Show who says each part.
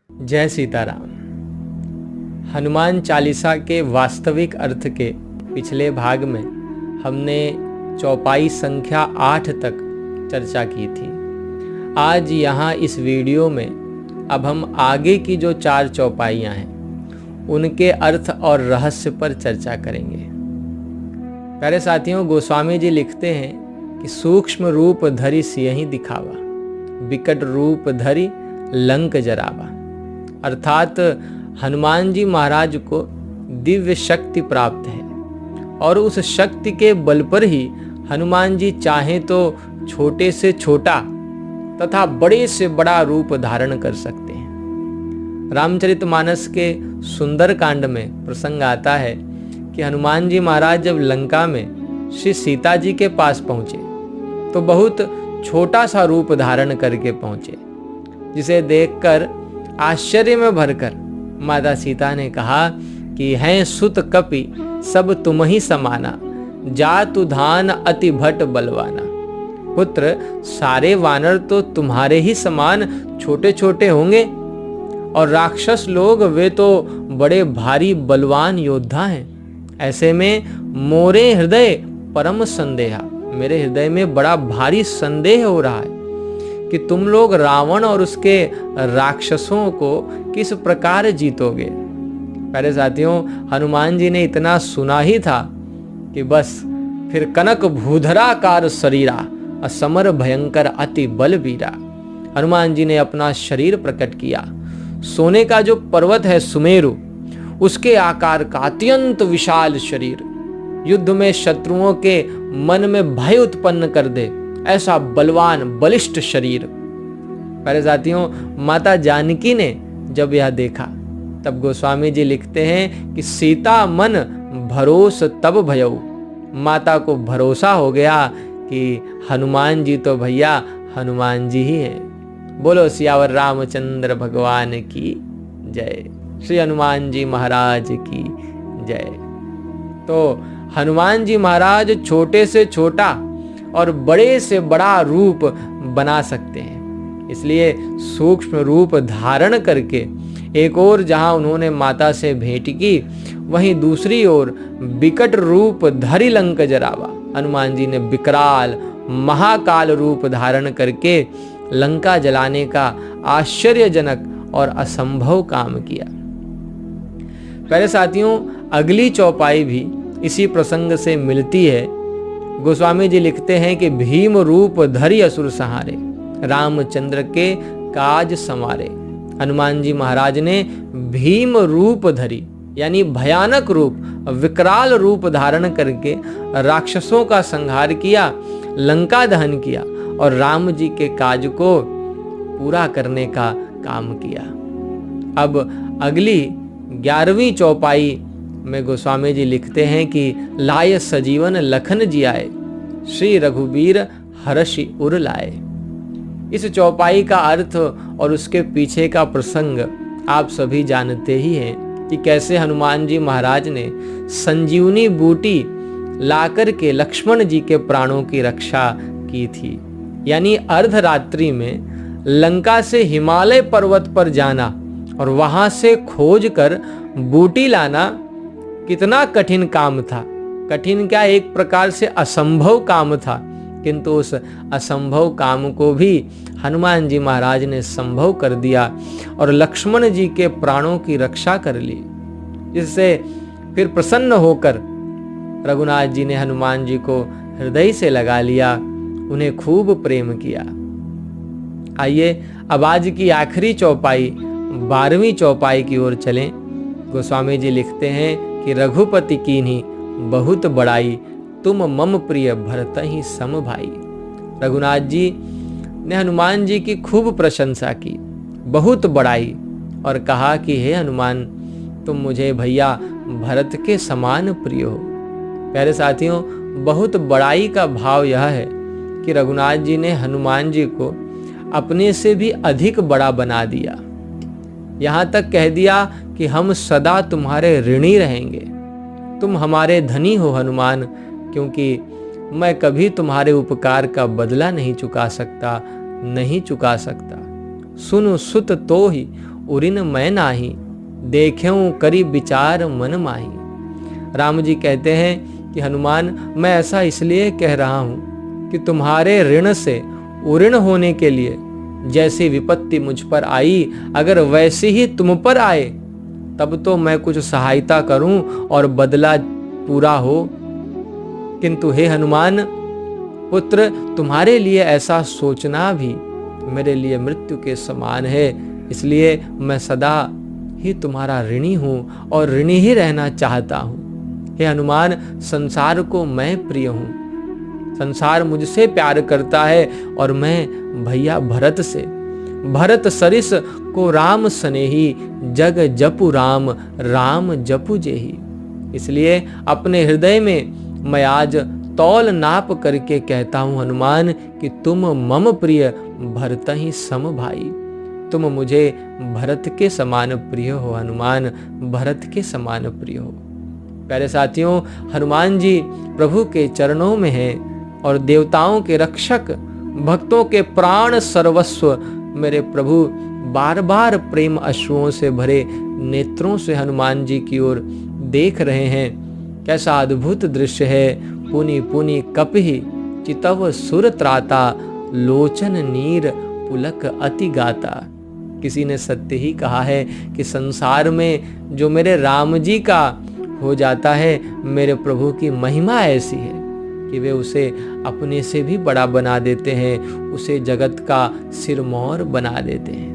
Speaker 1: जय सीताराम। हनुमान चालीसा के वास्तविक अर्थ के पिछले भाग में हमने चौपाई संख्या 8 तक चर्चा की थी। आज यहाँ इस वीडियो में अब हम आगे की जो 4 चौपाइयाँ हैं उनके अर्थ और रहस्य पर चर्चा करेंगे। प्यारे साथियों, गोस्वामी जी लिखते हैं कि सूक्ष्म रूप धरि सियहि दिखावा, विकट रूप धरि लंक जरावा। अर्थात हनुमान जी महाराज को दिव्य शक्ति प्राप्त है और उस शक्ति के बल पर ही हनुमान जी चाहें तो छोटे से छोटा तथा बड़े से बड़ा रूप धारण कर सकते हैं। रामचरितमानस के सुंदर कांड में प्रसंग आता है कि हनुमान जी महाराज जब लंका में श्री सीता जी के पास पहुंचे तो बहुत छोटा सा रूप धारण करके पहुंचे, जिसे देखकर आश्चर्य में भरकर माता सीता ने कहा कि हैं सुत कपि सब तुम ही समाना, जातु धान अति भट बलवाना। पुत्र, सारे वानर तो तुम्हारे ही समान छोटे छोटे होंगे और राक्षस लोग वे तो बड़े भारी बलवान योद्धा हैं। ऐसे में मोरे हृदय परम संदेहा, मेरे हृदय में बड़ा भारी संदेह हो रहा है कि तुम लोग रावण और उसके राक्षसों को किस प्रकार जीतोगे। प्यारे साथियों, हनुमान जी ने इतना सुना ही था कि बस फिर कनक भूधराकार शरीरा, असमर भयंकर अति बलवीरा। हनुमान जी ने अपना शरीर प्रकट किया। सोने का जो पर्वत है सुमेरु, उसके आकार का अत्यंत विशाल शरीर, युद्ध में शत्रुओं के मन में भय उत्पन्न कर दे ऐसा बलवान बलिष्ठ शरीर। प्यारे साथियों, माता जानकी ने जब यह देखा तब गोस्वामी जी लिखते हैं कि सीता मन भरोस तब भयऊ। माता को भरोसा हो गया कि हनुमान जी तो भैया हनुमान जी ही हैं। बोलो सियावर रामचंद्र भगवान की जय, श्री हनुमान जी महाराज की जय। तो हनुमान जी महाराज छोटे से छोटा और बड़े से बड़ा रूप बना सकते हैं। इसलिए सूक्ष्म रूप धारण करके एक ओर जहां उन्होंने माता से भेंट की, वहीं दूसरी ओर विकट रूप धरि लंक जरावा। हनुमान जी ने विकराल महाकाल रूप धारण करके लंका जलाने का आश्चर्यजनक और असंभव काम किया। प्यारे साथियों, अगली चौपाई भी इसी प्रसंग से मिलती है। गोस्वामी जी लिखते हैं कि भीम रूप धरि असुर सहारे, रामचंद्र के काज समारे। हनुमान जी महाराज ने भीम रूप धरि यानी भयानक रूप, विकराल रूप धारण करके राक्षसों का संहार किया, लंका दहन किया और राम जी के काज को पूरा करने का काम किया। अब अगली 11वीं चौपाई में गोस्वामी जी लिखते हैं कि लाय सजीवन लखन जियाए, श्री रघुबीर हर्षि उर लाए। इस चौपाई का अर्थ और उसके पीछे का प्रसंग आप सभी जानते ही हैं कि कैसे हनुमान जी महाराज ने संजीवनी बूटी लाकर के लक्ष्मण जी के प्राणों की रक्षा की थी। यानी अर्धरात्रि में लंका से हिमालय पर्वत पर जाना और वहां से खोज कर बूटी लाना कितना कठिन काम था। कठिन क्या, एक प्रकार से असंभव काम था, किंतु उस असंभव काम को भी हनुमान जी महाराज ने संभव कर दिया और लक्ष्मण जी के प्राणों की रक्षा कर ली, जिससे फिर प्रसन्न होकर रघुनाथ जी ने हनुमान जी को हृदय से लगा लिया, उन्हें खूब प्रेम किया। आइए अब आज की आखिरी चौपाई 12वीं चौपाई की ओर चलें। गोस्वामी जी लिखते हैं कि रघुपति कीन्ही बहुत बड़ाई, तुम मम प्रिय भरत ही सम भाई। रघुनाथ जी ने हनुमान जी की खूब प्रशंसा की, बहुत बड़ाई, और कहा कि हे हनुमान, तुम मुझे भैया भरत के समान प्रिय हो। प्यारे साथियों, बहुत बड़ाई का भाव यह है कि रघुनाथ जी ने हनुमान जी को अपने से भी अधिक बड़ा बना दिया। यहाँ तक कह दिया कि हम सदा तुम्हारे ऋणी रहेंगे, तुम हमारे धनी हो हनुमान, क्योंकि मैं कभी तुम्हारे उपकार का बदला नहीं चुका सकता। सुनु सुत तो ही उरिन मैं नाही, देख्यूं करी विचार मन माही। राम जी कहते हैं कि हनुमान, मैं ऐसा इसलिए कह रहा हूँ कि तुम्हारे ऋण से उऋण होने के लिए जैसी विपत्ति मुझ पर आई, अगर वैसी ही तुम पर आए तब तो मैं कुछ सहायता करूं और बदला पूरा हो। किंतु हे हनुमान पुत्र, तुम्हारे लिए ऐसा सोचना भी मेरे लिए मृत्यु के समान है, इसलिए मैं सदा ही तुम्हारा ऋणी हूं और ऋणी ही रहना चाहता हूं। हे हनुमान, संसार को मैं प्रिय हूं, संसार मुझसे प्यार करता है और मैं भैया भरत से। भरत सरिस को राम स्नेही, जग जपु राम, राम जपु जेही। इसलिए अपने हृदय में मैं आज तौल नाप करके कहता हूं हनुमान कि तुम मम प्रिय भरत ही सम भाई। तुम मुझे भरत के समान प्रिय हो हनुमान, भरत के समान प्रिय हो। प्यारे साथियों, हनुमान जी प्रभु के चरणों में हैं और देवताओं के रक्षक, भक्तों के प्राण सर्वस्व मेरे प्रभु बार बार प्रेम अश्रुओं से भरे नेत्रों से हनुमान जी की ओर देख रहे हैं। कैसा अद्भुत दृश्य है। पुनि पुनि कपिहि चितव सुर त्राता, लोचन नीर पुलक अति गाता। किसी ने सत्य ही कहा है कि संसार में जो मेरे राम जी का हो जाता है, मेरे प्रभु की महिमा ऐसी है कि वे उसे अपने से भी बड़ा बना देते हैं, उसे जगत का सिरमौर बना देते हैं।